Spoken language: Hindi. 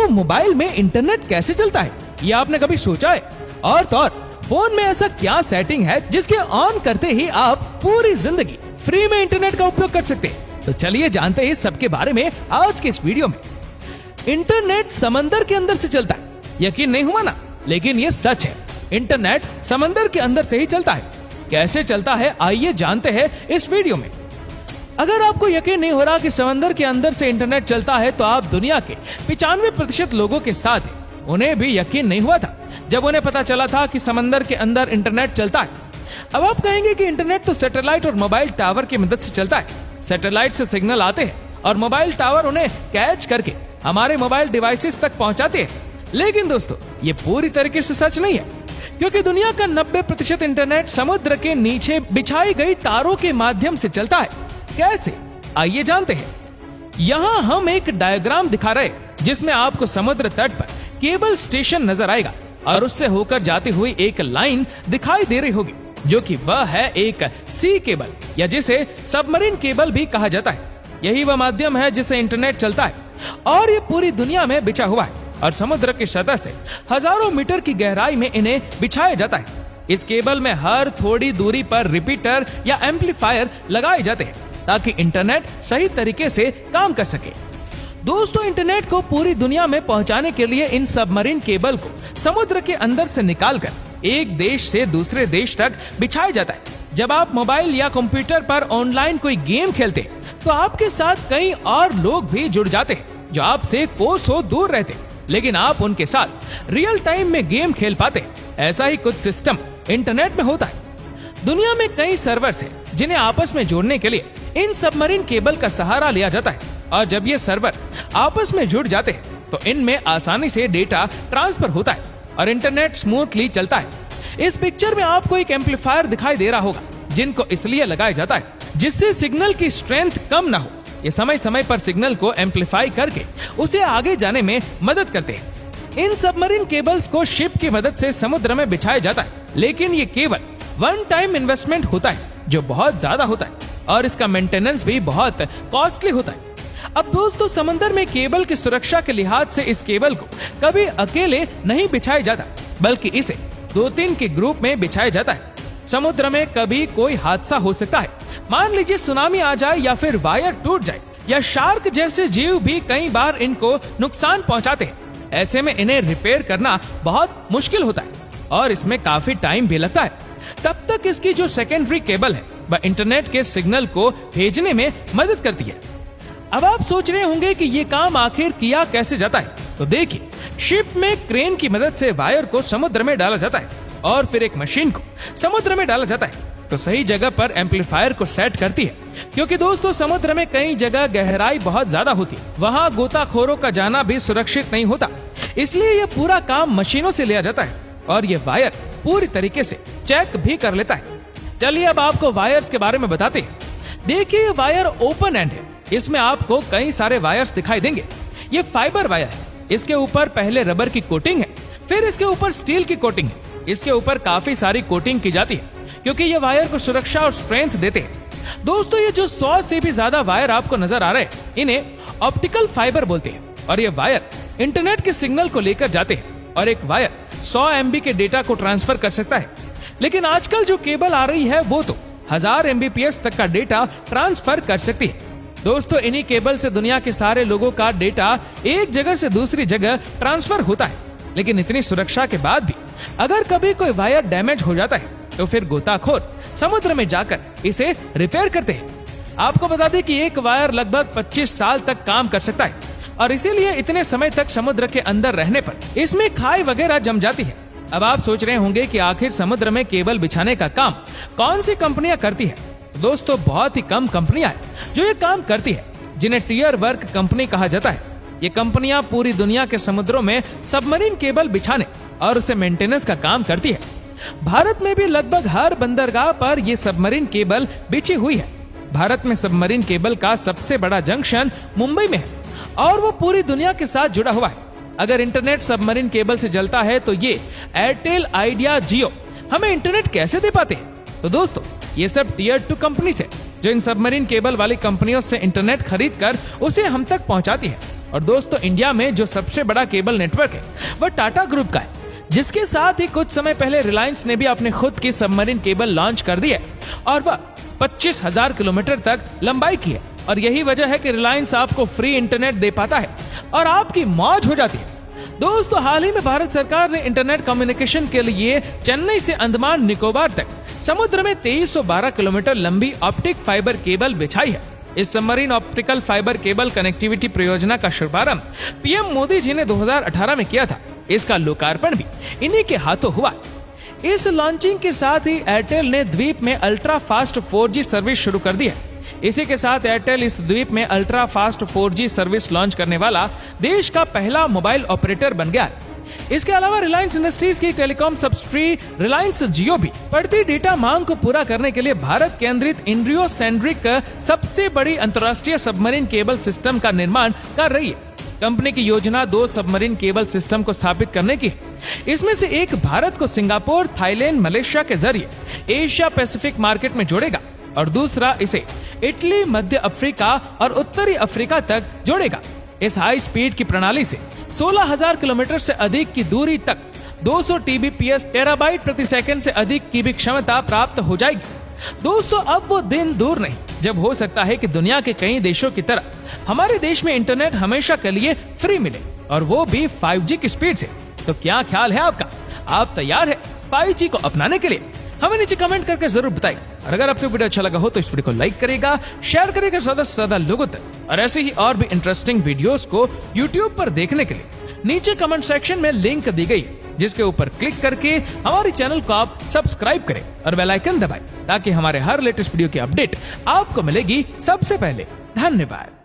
तो मोबाइल में इंटरनेट कैसे चलता है, ये आपने कभी सोचा है? और तो और फोन में ऐसा क्या सेटिंग है जिसके ऑन करते ही आप पूरी जिंदगी फ्री में इंटरनेट का उपयोग कर सकते हैं? तो चलिए जानते हैं इस सब के बारे में आज के इस वीडियो में। इंटरनेट समंदर के अंदर से चलता है, यकीन नहीं हुआ ना? लेकिन ये सच है, इंटरनेट समंदर के अंदर से ही चलता है। कैसे चलता है आइए जानते हैं इस वीडियो में। अगर आपको यकीन नहीं हो रहा कि समंदर के अंदर से इंटरनेट चलता है तो आप दुनिया के 95% लोगों के साथ हैं। उन्हें भी यकीन नहीं हुआ था जब उन्हें पता चला था कि समंदर के अंदर इंटरनेट चलता है। अब आप कहेंगे कि इंटरनेट तो सैटेलाइट और मोबाइल टावर की मदद से चलता है। सैटेलाइट से सिग्नल आते हैं और मोबाइल टावर उन्हें कैच करके हमारे मोबाइल डिवाइसेस तक पहुंचाते हैं। लेकिन दोस्तों ये पूरी तरीके से सच नहीं है, क्योंकि दुनिया का 90% इंटरनेट समुद्र के नीचे बिछाई गई तारों के माध्यम से चलता है। कैसे आइए जानते हैं। यहाँ हम एक डायग्राम दिखा रहे जिसमें आपको समुद्र तट पर केबल स्टेशन नजर आएगा और उससे होकर जाती हुई एक लाइन दिखाई दे रही होगी, जो कि वह है एक सी केबल या जिसे सबमरीन केबल भी कहा जाता है। यही वह माध्यम है जिससे इंटरनेट चलता है और ये पूरी दुनिया में बिछा हुआ है और समुद्र की सतह से हजारों मीटर की गहराई में इन्हें बिछाया जाता है। इस केबल में हर थोड़ी दूरी पर रिपीटर या एम्पलीफायर लगाए जाते हैं ताकि इंटरनेट सही तरीके से काम कर सके। दोस्तों इंटरनेट को पूरी दुनिया में पहुंचाने के लिए इन सबमरीन केबल को समुद्र के अंदर से निकालकर एक देश से दूसरे देश तक बिछाया जाता है। जब आप मोबाइल या कंप्यूटर पर ऑनलाइन कोई गेम खेलते हैं तो आपके साथ कई और लोग भी जुड़ जाते हैं जो आपसे कोसों दूर रहते हैं, लेकिन आप उनके साथ रियल टाइम में गेम खेल पाते हैं। ऐसा ही कुछ सिस्टम इंटरनेट में होता है। दुनिया में कई सर्वर्स हैं जिन्हें आपस में जोड़ने के लिए इन सबमरीन केबल का सहारा लिया जाता है और जब ये सर्वर आपस में जुड़ जाते हैं तो इनमें आसानी से डेटा ट्रांसफर होता है और इंटरनेट स्मूथली चलता है। इस पिक्चर में आपको एक एम्पलीफायर दिखाई दे रहा होगा, जिनको इसलिए लगाया जाता है जिससे सिग्नल की स्ट्रेंथ कम ना हो। ये समय समय पर सिग्नल को एम्पलीफाई करके उसे आगे जाने में मदद करते हैं। इन सबमरीन केबल्स को शिप की मदद से समुद्र में बिछाया जाता है, लेकिन ये केवल वन टाइम इन्वेस्टमेंट होता है जो बहुत ज्यादा होता है और इसका मेंटेनेंस भी बहुत कॉस्टली होता है। अब दोस्तों समंदर में केबल की सुरक्षा के लिहाज से इस केबल को कभी अकेले नहीं बिछाया जाता, बल्कि इसे 2-3 के ग्रुप में बिछाया जाता है। समुद्र में कभी कोई हादसा हो सकता है, मान लीजिए सुनामी आ जाए या फिर वायर टूट जाए या शार्क जैसे जीव भी कई बार इनको नुकसान पहुंचाते हैं। ऐसे में इन्हें रिपेयर करना बहुत मुश्किल होता है और इसमें काफी टाइम भी लगता है। तब तक इसकी जो सेकेंडरी केबल है वह इंटरनेट के सिग्नल को भेजने में मदद करती है। अब आप सोच रहे होंगे कि ये काम आखिर किया कैसे जाता है, तो देखिए शिप में क्रेन की मदद से वायर को समुद्र में डाला जाता है और फिर एक मशीन को समुद्र में डाला जाता है तो सही जगह पर एम्पलीफायर को सेट करती है। क्योंकि दोस्तों समुद्र में कई जगह गहराई बहुत ज्यादा होती है, वहाँ गोताखोरों का जाना भी सुरक्षित नहीं होता, इसलिए ये पूरा काम मशीनों से लिया जाता है और ये वायर पूरी तरीके से चेक भी कर लेता है। चलिए अब आपको वायर्स के बारे में बताते हैं। देखिए ये वायर ओपन एंड है, इसमें आपको कई सारे वायर्स दिखाई देंगे। ये फाइबर वायर है, इसके ऊपर पहले रबर की कोटिंग है, फिर इसके ऊपर स्टील की कोटिंग है। इसके ऊपर काफी सारी कोटिंग की जाती है क्योंकि ये वायर को सुरक्षा और स्ट्रेंथ देते हैं। दोस्तों ये जो 100 से भी ज्यादा वायर आपको नजर आ रहे हैं इन्हें ऑप्टिकल फाइबर बोलते हैं और ये वायर इंटरनेट के सिग्नल को लेकर जाते हैं और एक वायर 100 MB के डेटा को ट्रांसफर कर सकता है। लेकिन आजकल जो केबल आ रही है वो तो 1000 MBPS तक का डेटा ट्रांसफर कर सकती है। दोस्तों इन्हीं केबल से दुनिया के सारे लोगों का डेटा एक जगह से दूसरी जगह ट्रांसफर होता है। लेकिन इतनी सुरक्षा के बाद भी अगर कभी कोई वायर डैमेज हो जाता है तो फिर गोताखोर समुद्र में जाकर इसे रिपेयर करते हैं। आपको बता दें कि एक वायर लगभग 25 साल तक काम कर सकता है और इसीलिए इतने समय तक समुद्र के अंदर रहने पर इसमें खाई वगैरह जम जाती है। अब आप सोच रहे होंगे कि आखिर समुद्र में केबल बिछाने का काम कौन सी कंपनियां करती है? दोस्तों बहुत ही कम कंपनियां हैं जो ये काम करती है, जिन्हें टियर वर्क कंपनी कहा जाता है। ये कंपनियां पूरी दुनिया के समुद्रों में सबमरीन केबल बिछाने और उसे मेंटेनेंस का काम करती है। भारत में भी लगभग हर बंदरगाह पर ये सबमरीन केबल बिछी हुई है। भारत में सबमरीन केबल का सबसे बड़ा जंक्शन मुंबई में है और वो पूरी दुनिया के साथ जुड़ा हुआ है। अगर इंटरनेट सबमरीन केबल से चलता है तो ये एयरटेल, आइडिया, जियो हमें इंटरनेट कैसे दे पाते हैं? तो दोस्तों ये सब टियर 2 कंपनी है जो इन सबमरीन केबल वाली कंपनियों से इंटरनेट खरीद कर उसे हम तक पहुंचाती है। और दोस्तों इंडिया में जो सबसे बड़ा केबल नेटवर्क है वह टाटा ग्रुप का है, जिसके साथ ही कुछ समय पहले रिलायंस ने भी अपने खुद की सबमरीन केबल लॉन्च कर दी है और वह 25,000 किलोमीटर तक लंबाई की है। और यही वजह है कि रिलायंस आपको फ्री इंटरनेट दे पाता है और आपकी मौज हो जाती है। दोस्तों हाल ही में भारत सरकार ने इंटरनेट कम्युनिकेशन के लिए चेन्नई से अंडमान निकोबार तक समुद्र में 2312 किलोमीटर लंबी ऑप्टिक फाइबर केबल बिछाई है। इस submarine optical fibre cable connectivity परियोजना का शुभारंभ पीएम मोदी जी ने 2018 में किया था। इसका लोकार्पण भी इन्हीं के हाथों हुआ। इस लॉन्चिंग के साथ ही एयरटेल ने द्वीप में अल्ट्रा फास्ट 4G सर्विस शुरू कर दी है। इसी के साथ एयरटेल इस द्वीप में ultra fast 4G service launch करने वाला देश का पहला मोबाइल ऑपरेटर बन गया है। इसके अलावा रिलायंस इंडस्ट्रीज की टेलीकॉम सब्सिडरी रिलायंस जियो भी बढ़ती डेटा मांग को पूरा करने के लिए भारत केंद्रित इंडियो सेंट्रिक सबसे बड़ी अंतर्राष्ट्रीय सबमरीन केबल सिस्टम का निर्माण कर रही है। कंपनी की योजना 2 सबमरीन केबल सिस्टम को स्थापित करने की है। इसमें से एक भारत को सिंगापुर, थाईलैंड, मलेशिया के जरिए एशिया पैसिफिक मार्केट में जोड़ेगा और दूसरा इसे इटली, मध्य अफ्रीका और उत्तरी अफ्रीका तक जोड़ेगा। इस हाई स्पीड की प्रणाली से 16,000 किलोमीटर से अधिक की दूरी तक 200 TBps टेराबाइट प्रति सेकंड से अधिक की भी क्षमता प्राप्त हो जाएगी। दोस्तों अब वो दिन दूर नहीं जब हो सकता है कि दुनिया के कई देशों की तरह हमारे देश में इंटरनेट हमेशा के लिए फ्री मिले और वो भी 5G की स्पीड से। तो क्या ख्याल है आपका? आप तैयार है 5G को अपनाने के लिए? हमें नीचे कमेंट करके जरूर बताइए। और अगर आपको वीडियो अच्छा लगा हो तो इस वीडियो को लाइक करेगा, शेयर करेगा ज्यादा से ज्यादा लोगों तक। और ऐसे ही और भी इंटरेस्टिंग वीडियोस को YouTube पर देखने के लिए नीचे कमेंट सेक्शन में लिंक दी गई जिसके ऊपर क्लिक करके हमारे चैनल को आप सब्सक्राइब करें और बेल आइकन दबाएं ताकि हमारे हर लेटेस्ट वीडियो की अपडेट आपको मिलेगी सबसे पहले। धन्यवाद।